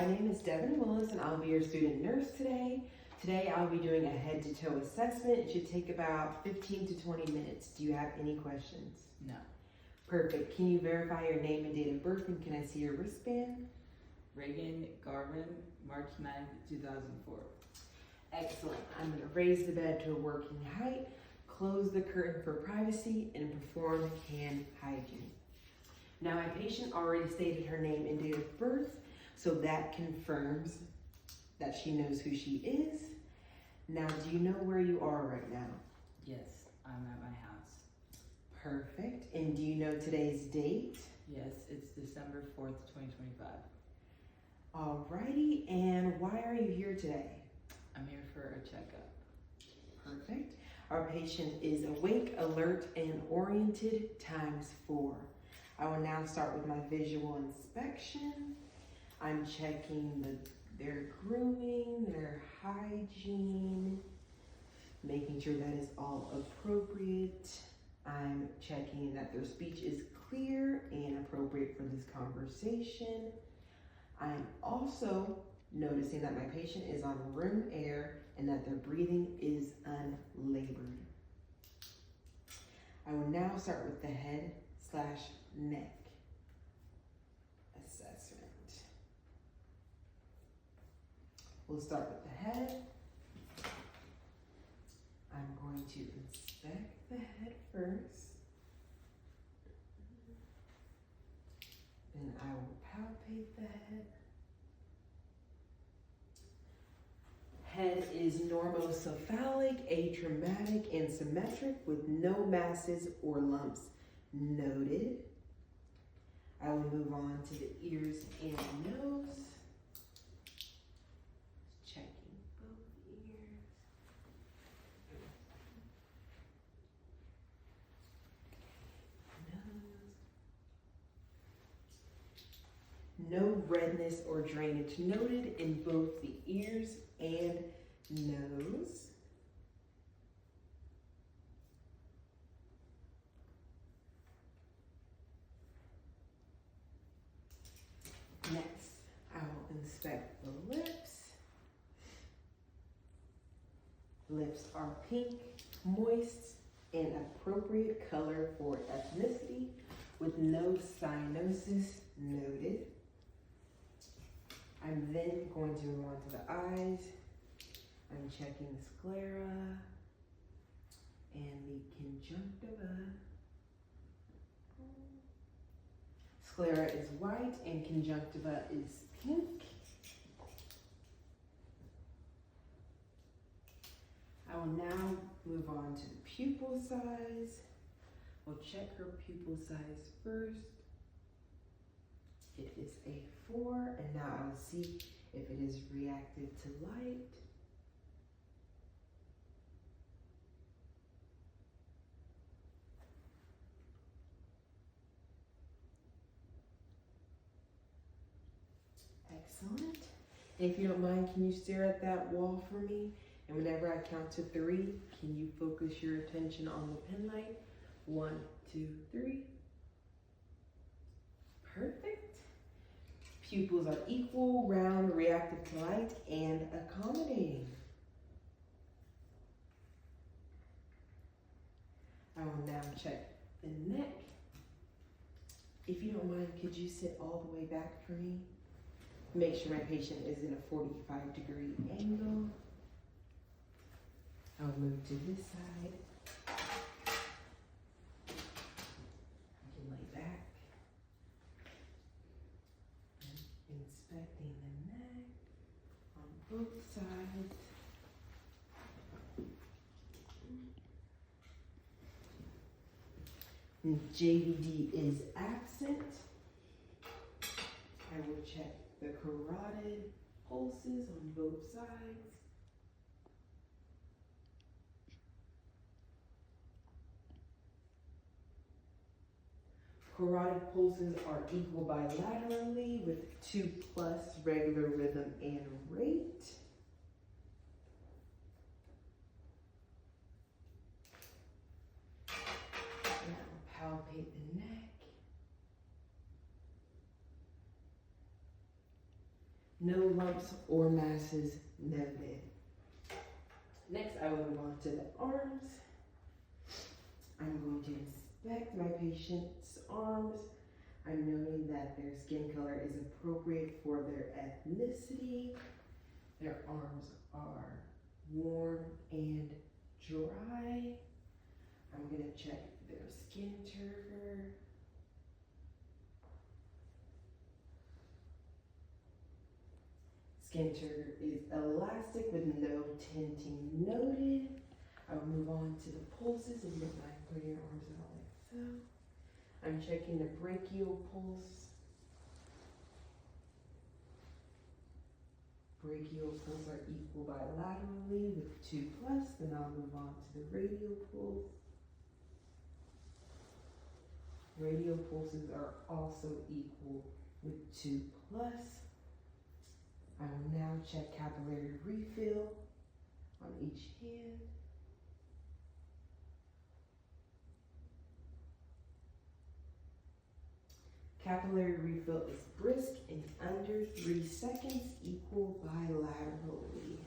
my name is Devyn Willis and I'll be your student nurse today. Today I'll be doing a head to toe assessment. It should take about 15 to 20 minutes. Do you have any questions? No. Perfect. Can you verify your name and date of birth, and can I see your wristband? Reagan Garvin, March 9th, 2004. Excellent. I'm going to raise the bed to a working height, close the curtain for privacy, and perform hand hygiene. Now, my patient already stated her name and date of birth, so that confirms that she knows who she is. Now, do you know where you are right now? Yes, I'm at my house. Perfect. And do you know today's date? Yes, it's December 4th, 2025. Alrighty, and why are you here today? I'm here for a checkup. Perfect. Our patient is awake, alert, and oriented ×4. I will now start with my visual inspection. I'm checking their grooming, their hygiene, making sure that is all appropriate. I'm checking that their speech is clear and appropriate for this conversation. I'm also noticing that my patient is on room air and that their breathing is unlabored. I will now start with the head/neck assessment. We'll start with the head. I'm going to inspect the head first. Then I will palpate the head. Head is normocephalic, atraumatic, and symmetric with no masses or lumps noted. I will move on to the ears and nose. Checking both ears. Nose. No redness or drainage noted in both the ears and nose. Next, I will inspect the lips. Lips are pink, moist, and appropriate color for ethnicity with no cyanosis noted. I'm then going to move on to the eyes. I'm checking the sclera and the conjunctiva. Sclera is white and conjunctiva is pink. I will now move on to the pupil size. We'll check her pupil size first. It is a 4, and now I will see if it is reactive to light. Excellent. If you don't mind, can you stare at that wall for me? And whenever I count to 3, can you focus your attention on the pen light? 1, 2, 3. Perfect. Pupils are equal, round, reactive to light, and accommodating. I will now check the neck. If you don't mind, could you sit all the way back for me? Make sure my patient is in a 45-degree angle. I'll move to this side. I can lay back. Inspecting the neck on both sides. JVD is absent. I will check the carotid pulses on both sides. Carotid pulses are equal bilaterally with 2+ regular rhythm and rate. Now palpate the neck. No lumps or masses noted. Next, I will move on to the arms. I'm going to inspect my patient's arms. I'm noting that their skin color is appropriate for their ethnicity. Their arms are warm and dry. I'm gonna check their skin turgor. Skin turgor is elastic with no tinting noted. I will move on to the pulses if you don't mind putting your arms out like so. I'm checking the brachial pulse. Brachial pulse are equal bilaterally with 2+. Then I'll move on to the radial pulse. Radial pulses are also equal with 2+. I will now check capillary refill on each hand. Capillary refill is brisk in under 3 seconds, equal bilaterally.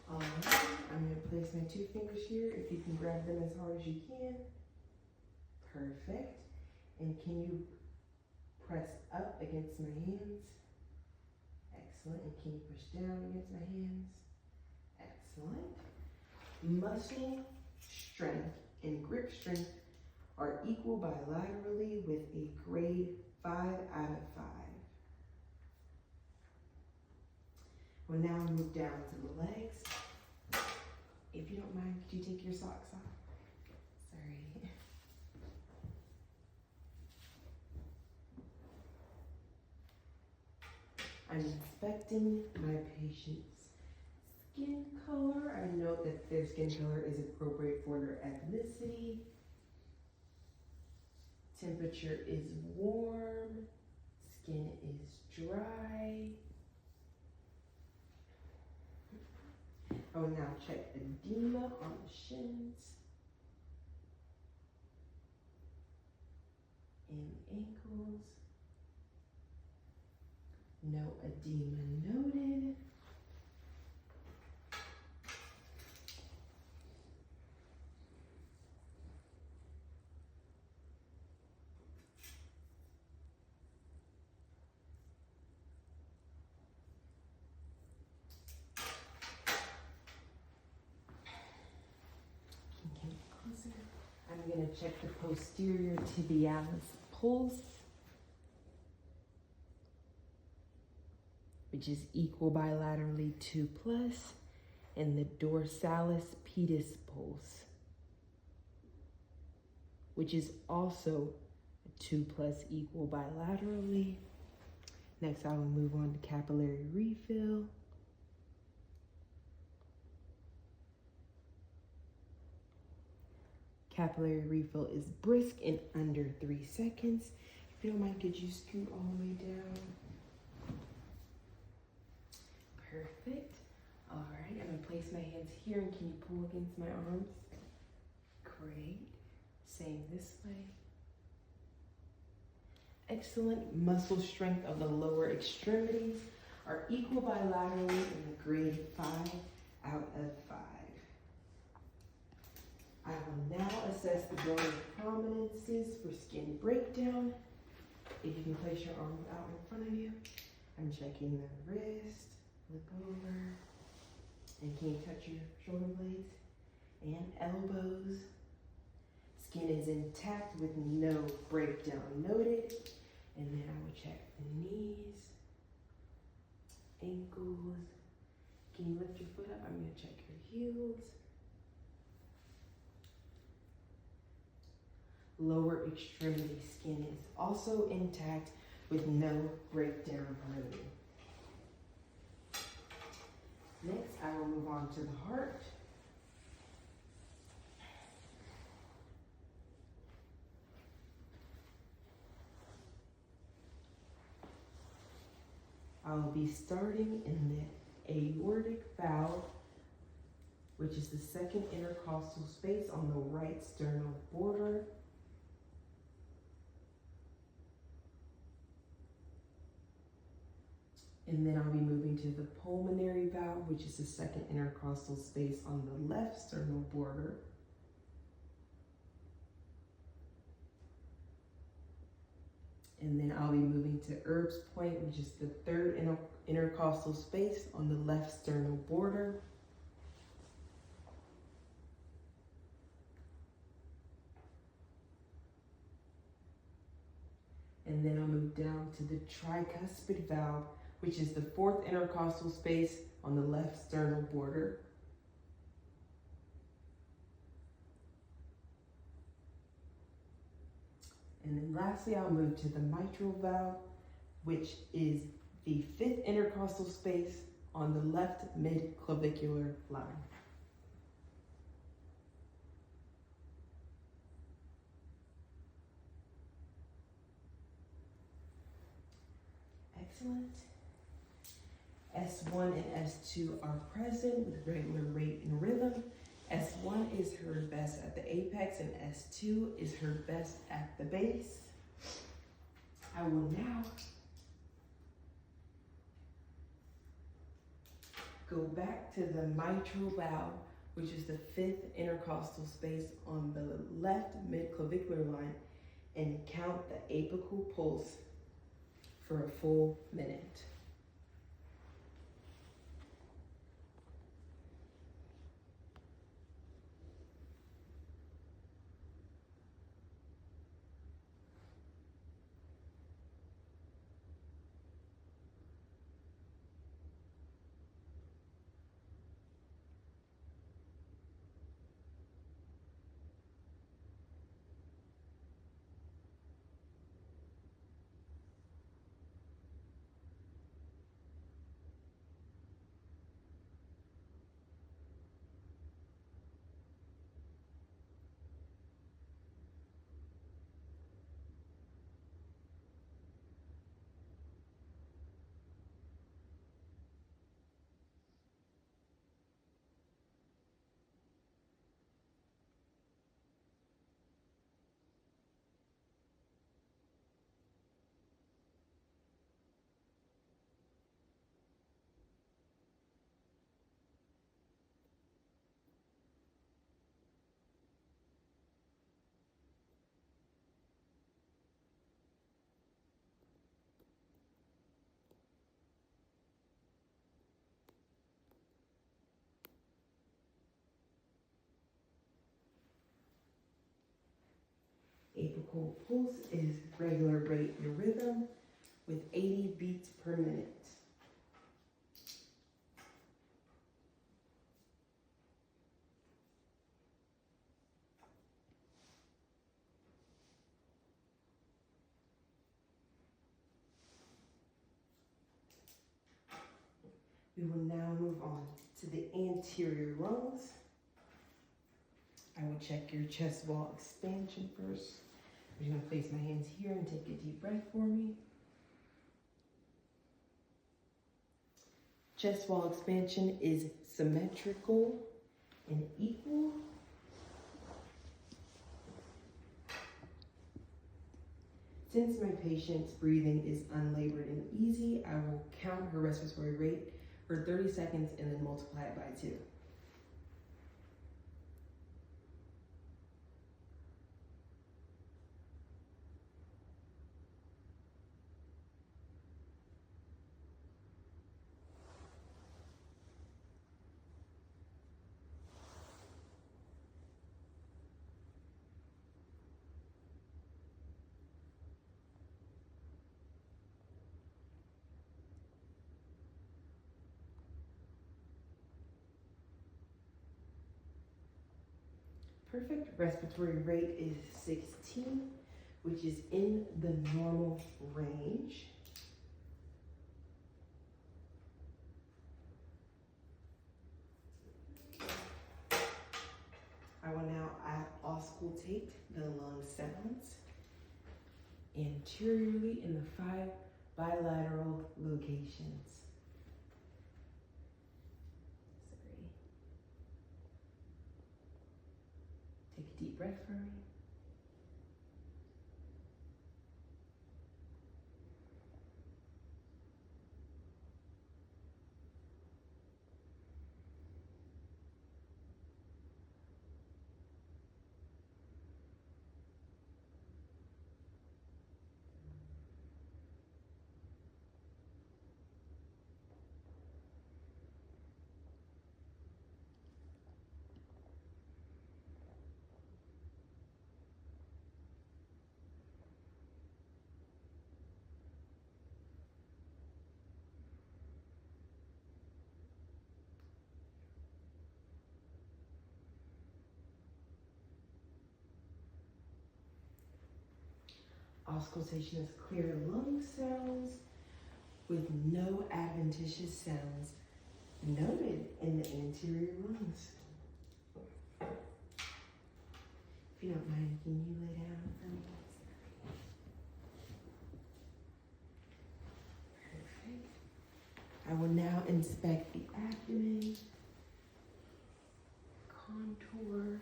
Alright, I'm going to place my 2 fingers here. If you can grab them as hard as you can. Perfect. And can you press up against my hands? Excellent. And can you push down against my hands? Excellent. Muscle strength and grip strength are equal bilaterally with a grade 5 out of 5. We'll now move down to the legs. If you don't mind, could you take your socks off? Sorry. I'm inspecting my patient's skin color. I note that their skin color is appropriate for their ethnicity. Temperature is warm. Skin is dry. I will now check edema on the shins and ankles. No edema noted. I'm going to check the posterior tibialis pulse, which is equal bilaterally 2+, and the dorsalis pedis pulse, which is also 2+ equal bilaterally. Next, I will move on to capillary refill. Capillary refill is brisk in under 3 seconds. If you don't mind, could you scoot all the way down? Perfect. All right, I'm gonna place my hands here, and can you pull against my arms? Great. Same this way. Excellent. Muscle strength of the lower extremities are equal bilaterally in the grade 5 out of 5. I will now assess the bony prominences for skin breakdown. If you can place your arms out in front of you. I'm checking the wrist, look over, and can you touch your shoulder blades and elbows? Skin is intact with no breakdown noted. And then I will check the knees, ankles. Can you lift your foot up? I'm going to check your heels. Lower extremity skin is also intact with no breakdown noted. Next, I will move on to the heart. I'll be starting in the aortic valve which is the second intercostal space on the right sternal border. And then I'll be moving to the pulmonary valve, which is the second intercostal space on the left sternal border. And then I'll be moving to Erb's point, which is the third intercostal space on the left sternal border. And then I'll move down to the tricuspid valve, which is the fourth intercostal space on the left sternal border. And then lastly, I'll move to the mitral valve, which is the fifth intercostal space on the left mid-clavicular line. Excellent. S1 and S2 are present with regular rate and rhythm. S1 is her best at the apex and S2 is her best at the base. I will now go back to the mitral valve, which is the fifth intercostal space on the left mid-clavicular line, and count the apical pulse for a full minute. Apical pulse is regular rate and rhythm with 80 beats per minute. We will now move on to the anterior lungs. I will check your chest wall expansion first. I'm just going to place my hands here and take a deep breath for me. Chest wall expansion is symmetrical and equal. Since my patient's breathing is unlabored and easy, I will count her respiratory rate for 30 seconds and then multiply it by 2. Perfect. Respiratory rate is 16, which is in the normal range. I will now auscultate the lung sounds anteriorly in the 5 bilateral locations. deep breath for me. Auscultation is clear lung sounds with no adventitious sounds noted in the anterior lungs. If you don't mind, can you lay down for me? Perfect. I will now inspect the abdomen, contour.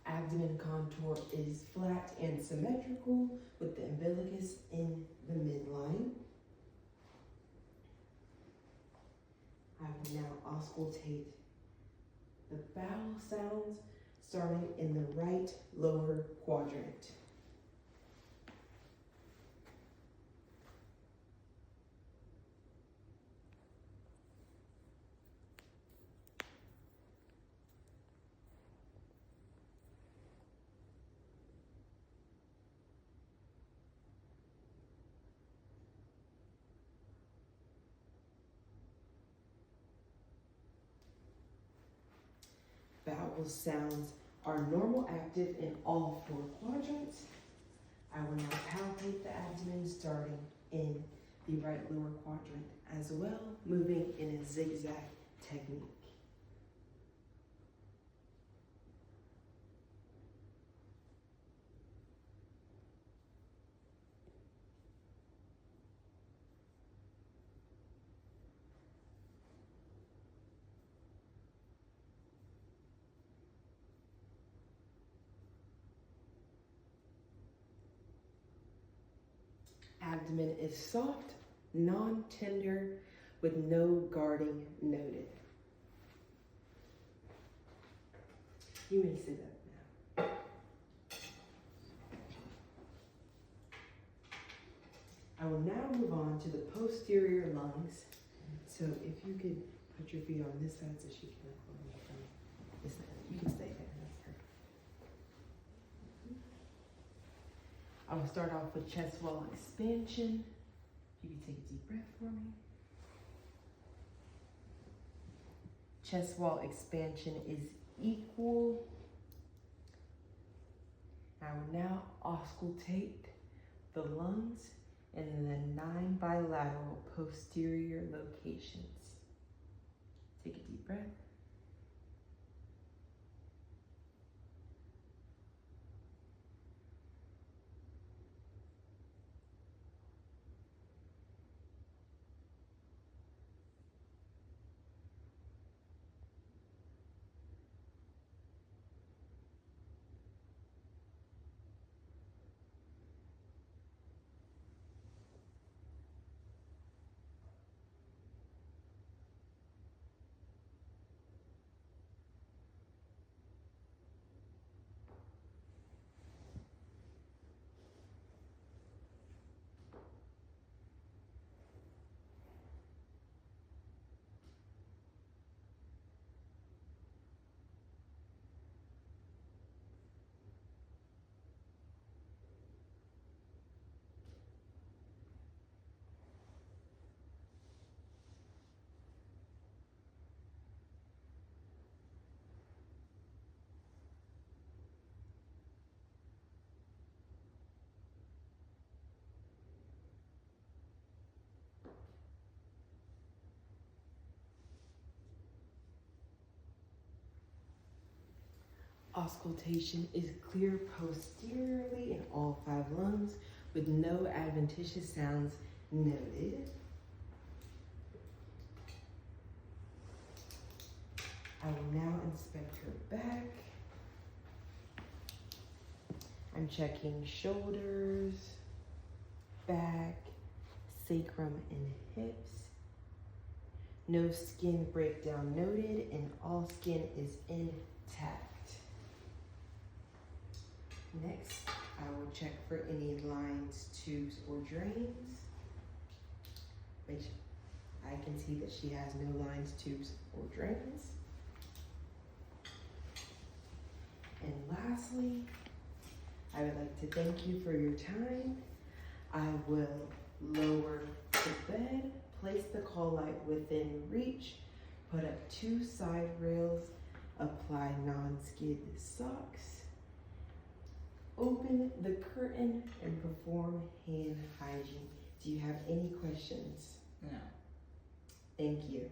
Abdomen contour is flat and symmetrical with the umbilicus in the midline. I will now auscultate the bowel sounds starting in the right lower quadrant. Bowel sounds are normal active in all four quadrants. I will now palpate the abdomen starting in the right lower quadrant as well, moving in a zigzag technique. Abdomen is soft, non-tender, with no guarding noted. You may sit up now. I will now move on to the posterior lungs. So if you could put your feet on this side so she can look over from this side. You can stay there. That's perfect. I will start off with chest wall expansion. If you could take a deep breath for me. Chest wall expansion is equal. I will now auscultate the lungs in the 9 bilateral posterior locations. Take a deep breath. Auscultation is clear posteriorly in all 5 lungs with no adventitious sounds noted. I will now inspect her back. I'm checking shoulders, back, sacrum, and hips. No skin breakdown noted, and all skin is intact. Next, I will check for any lines, tubes, or drains. Which I can see that she has no lines, tubes, or drains. And lastly, I would like to thank you for your time. I will lower the bed, place the call light within reach, put up 2 side rails, apply non-skid socks, open the curtain, and perform hand hygiene. Do you have any questions? No. Thank you.